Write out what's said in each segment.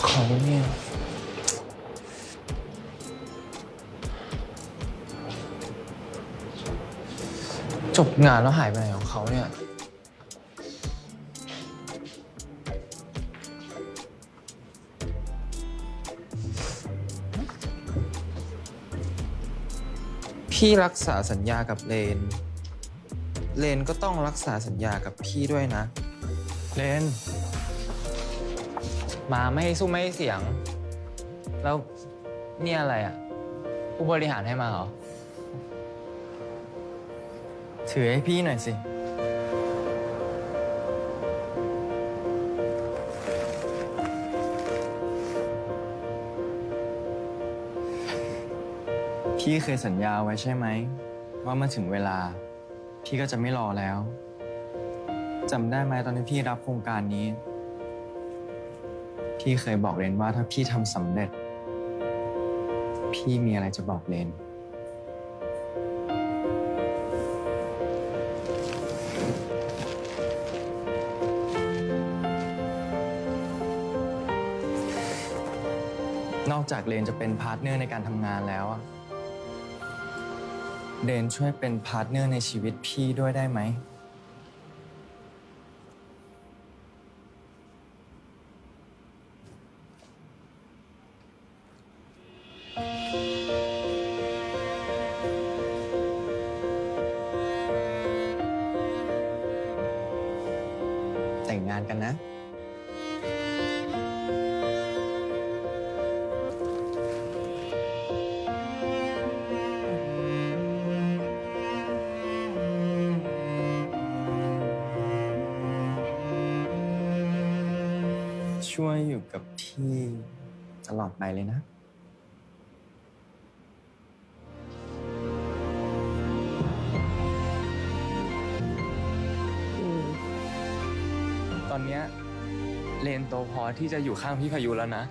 เขาเนี่ยจบงานแล้วหายไปไหนของเขาเนี่ยพี่รักษาสัญญากับเลนก็ต้องรักษาสัญญากับพี่ด้วยนะเลนมาไม่ให้สู้ไม่ให้เสียงแล้วเนี่ยอะไรอ่ะผู้บริหารให้มาเหรอถือให้พี่หน่อยสิพี่เคยสัญญาไว้ใช่ไหมว่าเมื่อถึงเวลาพี่ก็จะไม่รอแล้วจำได้ไหมตอนที่พี่รับโครงการนี้พี่เคยบอกเรนว่าถ้าพี่ทำสำเร็จพี่มีอะไรจะบอกเรนนอกจากเรนจะเป็นพาร์ทเนอร์ในการทำงานแล้วเรนช่วยเป็นพาร์ทเนอร์ในชีวิตพี่ด้วยได้ไหมแต่งงานกันนะช่วยอยู่กับพี่ตลอดไปเลยนะตอนนี้เลนโตพอที่จะอยู่ข้างพี่พายุแล้วนะ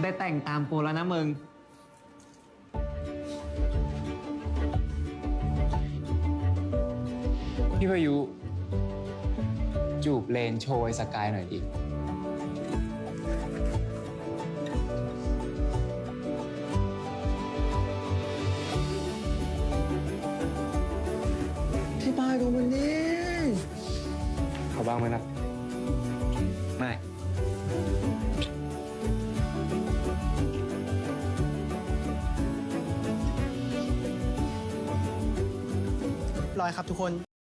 ได้แต่งตามกูแล้วนะมึงพี่พายุจูบเลนโชว์ไอ้สกายหน่อยดิที่บายของมันนี่เขาบ้างไหมนะไม่ร้อยครับทุกคน